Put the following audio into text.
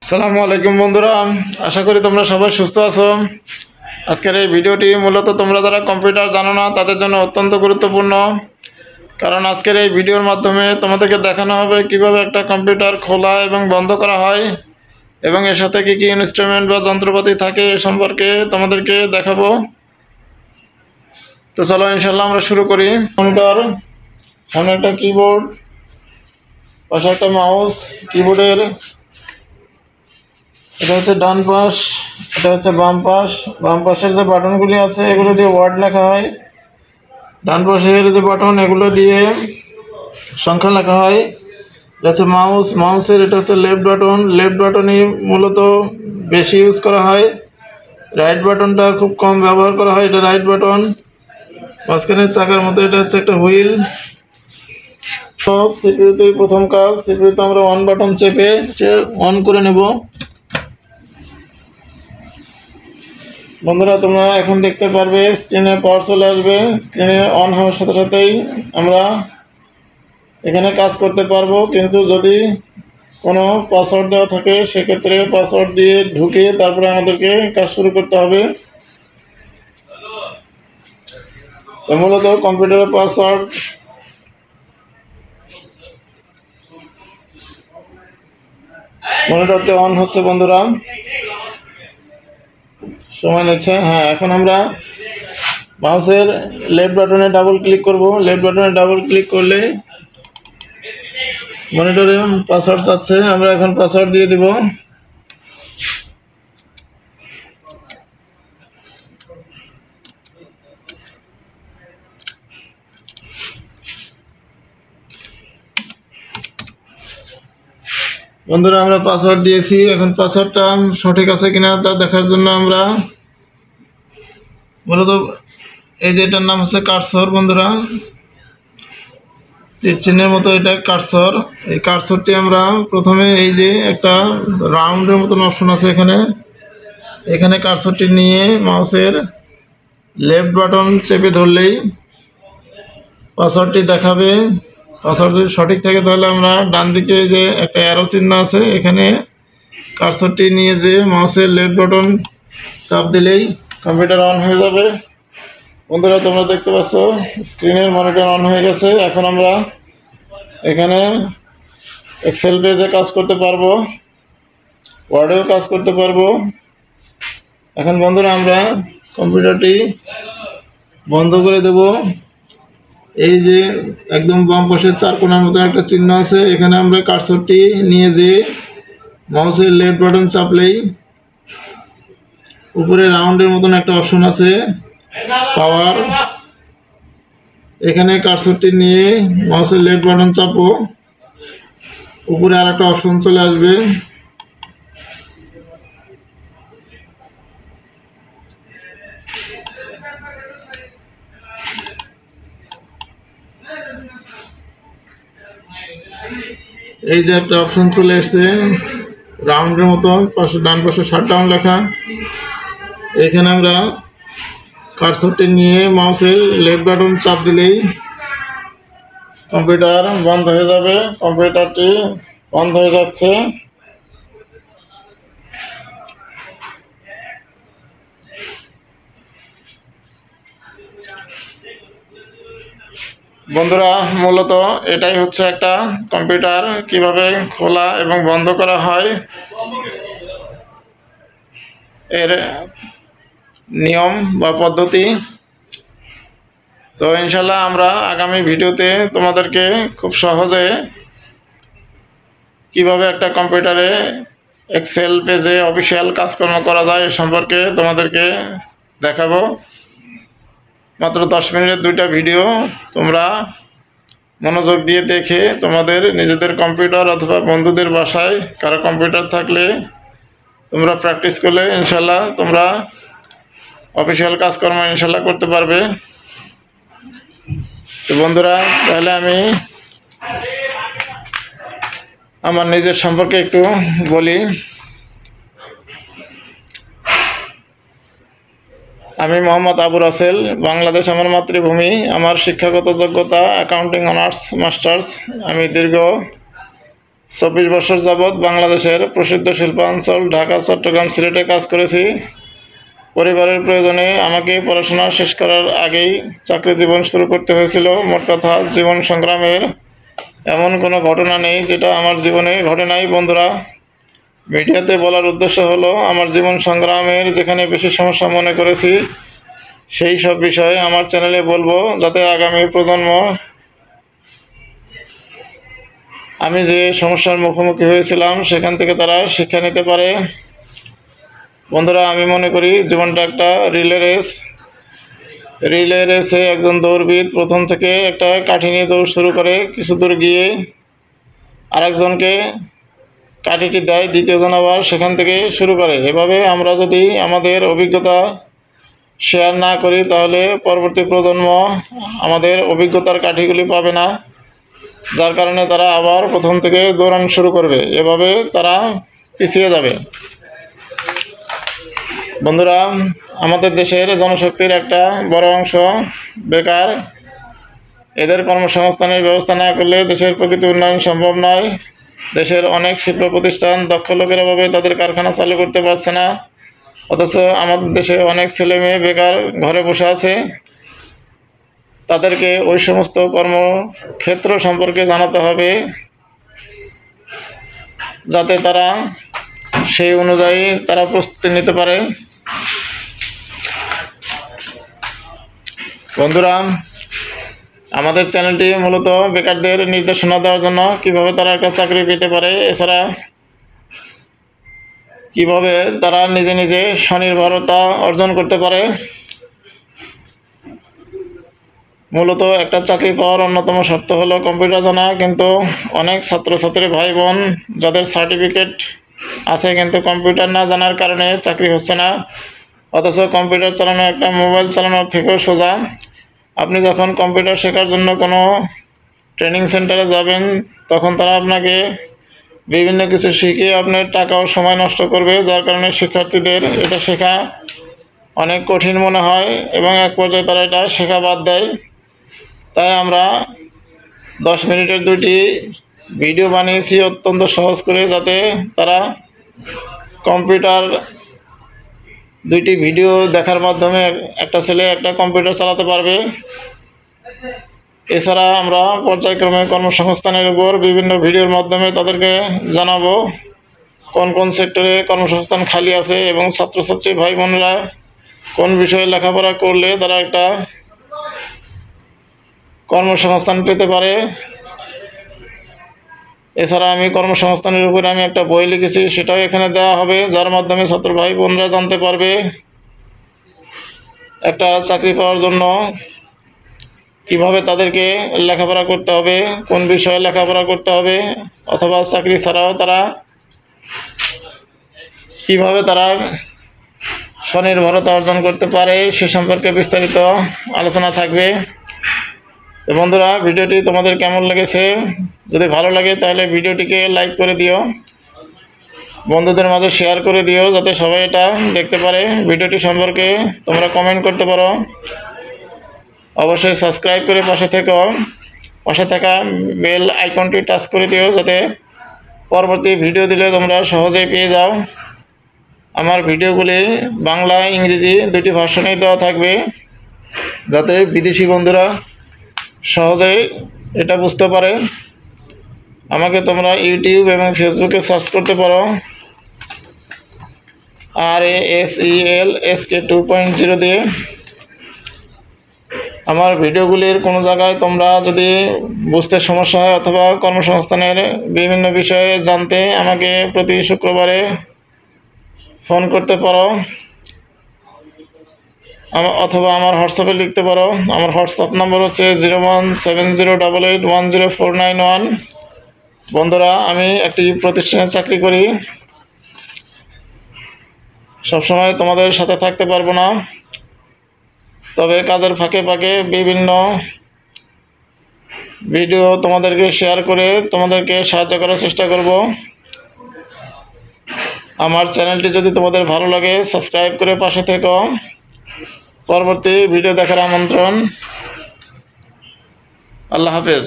আসসালামু আলাইকুম বন্ধুরা, আশা করি তোমরা সবাই সুস্থ আছো। আজকের এই ভিডিওটি মূলত তোমরা যারা কম্পিউটার জানো না তাদের জন্য অত্যন্ত গুরুত্বপূর্ণ, কারণ আজকের এই ভিডিওর মাধ্যমে তোমাদেরকে দেখানো হবে কিভাবে একটা কম্পিউটার খোলা এবং বন্ধ করা হয় এবং এর সাথে কী কী ইনস্ট্রুমেন্ট বা যন্ত্রপাতি থাকে এ সম্পর্কে তোমাদেরকে দেখাবো। তো চলো ইনশাল্লাহ আমরা শুরু করি। মনিটর, সামনে একটা কিবোর্ড, পাশে একটা মাউস। কিবোর্ডের এটা হচ্ছে ডান পাশ, এটা হচ্ছে বাম পাশ। বাম পাশের যে বাটনগুলি আছে এগুলো দিয়ে ওয়ার্ড লেখা হয়, ডান পাশের যে বাটন এগুলো দিয়ে সংখ্যা লেখা হয়। এটা হচ্ছে মাউস, মাউসের এটা হচ্ছে লেফট বাটন, লেফট বাটনই মূলত বেশি ইউজ করা হয়। রাইট বাটনটা খুব কম ব্যবহার করা হয়, এটা রাইট বাটন। মাঝখানের চাকার মতো এটা হচ্ছে একটা হুইল। তো সিপিইউতেই প্রথম কাজ, সিপিইউতে আমরা অন বাটন চেপে অন করে নেব। বন্ধুরা তোমরা এখন দেখতে পারবে স্ক্রিনে পাওয়ার চলে আসবে, স্ক্রিনে অন হওয়ার সাথে সাথেই আমরা এখানে কাজ করতে পারবো। কিন্তু যদি কোনো পাসওয়ার্ড দেওয়া থাকে সেক্ষেত্রে পাসওয়ার্ড দিয়ে ঢুকে তারপরে আমাদেরকে কাজ শুরু করতে হবে। তো মূলত কম্পিউটারের পাসওয়ার্ড মনিটরটি অন হচ্ছে বন্ধুরা, সময় নিচ্ছে। হ্যাঁ, এখন আমরা মাউসের লেফট বাটনে ডাবল ক্লিক করব। লেফট বাটনে ডাবল ক্লিক করলে মনিটরে পাসওয়ার্ড চাচ্ছে, আমরা এখন পাসওয়ার্ড দিয়ে দিব। বন্ধুরা আমরা পাসওয়ার্ড দিয়েছি, এখন পাসওয়ার্ডটা সঠিক আছে কিনা তা দেখার জন্য আমরা মূলত এই যে এটার নাম হচ্ছে কার্সর। বন্ধুরা তীর চিহ্নের মতো এটা কার্সর, এই কার্সরটি আমরা প্রথমে এই যে একটা রাউন্ডের মতন অপশন আছে এখানে কার্সরটি নিয়ে মাউসের লেফট বাটন চেপে ধরলেই পাসওয়ার্ডটি দেখাবে। পাসওয়ার্ড যদি সঠিক থাকে তাহলে আমরা ডান দিকে যে একটা অ্যারো চিহ্ন আছে এখানে কার্সরটি নিয়ে যে মাউসের লেফট বাটন চাপ দিলেই কম্পিউটার অন হয়ে যাবে। বন্ধুরা তোমরা দেখতে পাচ্ছ স্ক্রিনের মনিটর অন হয়ে গেছে। এখন আমরা এখানে এক্সেল পেজে কাজ করতে পারবো, ওয়ার্ডেও কাজ করতে পারবো। এখন বন্ধুরা আমরা কম্পিউটারটি বন্ধ করে দেব। এই যে একদম বাম পাশের চার কোণার মতো একটা চিহ্ন আছে, এখানে আমরা কার্সরটি নিয়ে যে মাউসের লেফট বাটন চাপলেই উপরে রাউন্ডের মতন একটা অপশন আছে পাওয়ার, এখানে কার্সরটি নিয়ে মাউসের লেফট বাটন চাপো, উপরে আর একটা অপশন চলে আসবে। এই যে একটা অপশন চলে এসছে রাউন্ডের মতো, পাশে ডান পাশে শাটডাউন লেখা। এখানে আমরা কার্সরটি নিয়ে মাউসের লেফট বাটন চাপ দিলেই কম্পিউটার বন্ধ হয়ে যাবে। কম্পিউটারটি বন্ধ হয়ে যাচ্ছে। বন্ধুরা মূলত এটাই হচ্ছে একটা কম্পিউটার কিভাবে খোলা এবং বন্ধ করা হয় এর নিয়ম বা পদ্ধতি। তো ইনশাল্লাহ আমরা আগামী ভিডিওতে তোমাদেরকে খুব সহজে কিভাবে একটা কম্পিউটারে এক্সেল পেজে অফিসিয়াল কাজকর্ম করা যায় এ সম্পর্কে তোমাদেরকে দেখাবো। মাত্র 10 মিনিটের 2টা ভিডিও তোমরা মনোযোগ দিয়ে দেখে তোমাদের নিজেদের কম্পিউটার অথবা বন্ধুদের বাসায় কারো কম্পিউটার থাকলে তোমরা প্র্যাকটিস করলে ইনশাল্লাহ তোমরা অফিসিয়াল কাজকর্ম ইনশাল্লাহ করতে পারবে। তো বন্ধুরা তাহলে আমি আমার নিজের সম্পর্কে একটু বলি। আমি মোহাম্মদ আবু রাসেল, বাংলাদেশ আমার মাতৃভূমি। আমার শিক্ষাগত যোগ্যতা অ্যাকাউন্টিং অনার্স মাস্টার্স। আমি দীর্ঘ 24 বছর যাবৎ বাংলাদেশের প্রসিদ্ধ শিল্পাঞ্চল ঢাকা, চট্টগ্রাম, সিলেটে কাজ করেছি। পরিবারের প্রয়োজনে আমাকে পড়াশোনা শেষ করার আগেই চাকরি জীবন শুরু করতে হয়েছিল। মোট কথা, জীবন সংগ্রামের এমন কোনো ঘটনা নেই যেটা আমার জীবনে ঘটে নাই। বন্ধুরা, মিডিয়াতে বলার উদ্দেশ্য হলো আমার জীবন সংগ্রামের যেখানে বেশি সমস্যা মনে করেছি সেই সব বিষয়ে আমার চ্যানেলে বলবো, যাতে আগামী প্রজন্ম আমি যে সমস্যার মুখোমুখি হয়েছিলাম সেখান থেকে তারা শিক্ষা নিতে পারে। বন্ধুরা, আমি মনে করি জীবনটা একটা রিলে রেসে একজন দৌড়বিদ প্রথম থেকে একটা কাঠি নিয়ে দৌড় শুরু করে, কিছু দূর গিয়ে আরেকজনকে কাঠিটি দেয়, দ্বিতীয়জন আবার সেখান থেকে শুরু করে। এভাবে আমরা যদি আমাদের অভিজ্ঞতা শেয়ার না করি তাহলে পরবর্তী প্রজন্ম আমাদের অভিজ্ঞতার কাঠিগুলি পাবে না, যার কারণে তারা আবার প্রথম থেকে দৌড়ানো শুরু করবে। এভাবে তারা পিছিয়ে যাবে। বন্ধুরা, আমাদের দেশের জনশক্তির একটা বড় অংশ বেকার। এদের কর্মসংস্থানের ব্যবস্থা না করলে দেশের প্রকৃত উন্নয়ন সম্ভব নয়। দেশের অনেক শিল্প প্রতিষ্ঠান দক্ষ লোকের অভাবে তাদের কারখানা চালু করতে পারছে না, অথচ আমাদের দেশে অনেক ছেলে মেয়ে বেকার ঘরে বসে আছে। তাদেরকে ওই সমস্ত কর্মক্ষেত্র সম্পর্কে জানাতে হবে, যাতে তারা সেই অনুযায়ী তারা প্রস্তুতি নিতে পারে। বন্ধুরা, আমাদের চ্যানেলটি মূলত বেকারদের নির্দেশনা দেওয়ার জন্য, কিভাবে তারা একটা চাকরি পেতে পারে, এছাড়া কিভাবে তারা নিজে নিজে স্বনির্ভরতা অর্জন করতে পারে। মূলত একটা চাকরি পাওয়ার অন্যতম শর্ত হলো কম্পিউটার জানা, কিন্তু অনেক ছাত্রছাত্রী ভাই বোন যাদের সার্টিফিকেট আছে কিন্তু কম্পিউটার না জানার কারণে চাকরি হচ্ছে না, অথচ কম্পিউটার চালানো একটা মোবাইল চালানোর থেকেও সোজা। আপনি যখন কম্পিউটার শেখার জন্য কোনো ট্রেনিং সেন্টারে যাবেন তখন তারা আপনাকে বিভিন্ন কিছু শিখিয়ে আপনার টাকা ও সময় নষ্ট করবে, যার কারণে শিক্ষার্থীদের এটা শেখা অনেক কঠিন মনে হয় এবং এক পর্যায়ে তারা এটা শেখা বাদ দেয়। তাই আমরা 10 মিনিটের 2টি ভিডিও বানিয়েছি অত্যন্ত সহজ করে, যাতে তারা কম্পিউটার 2টি ভিডিও দেখার মাধ্যমে একটা ছেলে একটা কম্পিউটার চালাতে পারবে। এছাড়া আমরা পর্যায়ক্রমে কর্মসংস্থানের উপর বিভিন্ন ভিডিওর মাধ্যমে তাদেরকে জানাবো কোন কোন সেক্টরে কর্মসংস্থান খালি আছে এবং ছাত্রছাত্রী ভাই বোনেরা কোন বিষয়ে লেখাপড়া করলে তারা একটা কর্মসংস্থান পেতে পারে। এছাড়া আমি কর্মসংস্থানের উপরে একটা বই লিখেছি, সেটাও এখানে দেওয়া হবে, যার মাধ্যমে ছাত্র ভাই বোনরা জানতে পারবে একটা চাকরি পাওয়ার জন্য কিভাবে তাদেরকে লেখাপড়া করতে হবে, কোন বিষয়ে লেখাপড়া করতে হবে, অথবা চাকরি ছাড়াও তারা কিভাবে তারা স্বনির্ভরতা অর্জন করতে পারে সে সম্পর্কে বিস্তারিত আলোচনা থাকবে। তো বন্ধুরা, ভিডিওটি তোমাদের কেমন লেগেছে? যদি ভালো লাগে তাহলে ভিডিওটিকে লাইক করে দিও, বন্ধুদের মাঝে শেয়ার করে দিও, যাতে সবাই এটা দেখতে পারে। ভিডিওটি সম্পর্কে তোমরা কমেন্ট করতে পারো। অবশ্যই সাবস্ক্রাইব করে পাশে থাকা বেল আইকনটি টাচ করে দিও, যাতে পরবর্তী ভিডিও দিলে তোমরা সহজেই পেয়ে যাও। আমার ভিডিওগুলি বাংলা ইংরেজি 2টি ভার্সনেই দেওয়া থাকবে, যাতে বিদেশি বন্ধুরা সহজেই এটা বুঝতে পারে। আমাকে তোমরা ইউটিউব এবং ফেসবুকে সার্চ করতে পারো RASELSK 2.0 দিয়ে। আমার ভিডিওগুলির কোনো জায়গায় তোমরা যদি বুঝতে সমস্যা হয় অথবা কর্মসংস্থানের বিভিন্ন বিষয়ে জানতে আমাকে প্রতি শুক্রবারে ফোন করতে পারো, অথবা আমার হোয়াটসঅ্যাপে লিখতে পারো। আমার হোয়াটসঅ্যাপ নাম্বার হচ্ছে 017088104991। বন্ধুরা, আমি একটি প্রতিষ্ঠানে চাকরি করি, সবসময় তোমাদের সাথে থাকতে পারবো না, তবে কাজের ফাঁকে ফাঁকে বিভিন্ন ভিডিও তোমাদেরকে শেয়ার করে তোমাদেরকে সাহায্য করার চেষ্টা করব। আমার চ্যানেলটি যদি তোমাদের ভালো লাগে সাবস্ক্রাইব করে পাশে থেকো। পরবর্তী ভিডিও দেখার আমন্ত্রণ। আল্লাহ হাফেজ।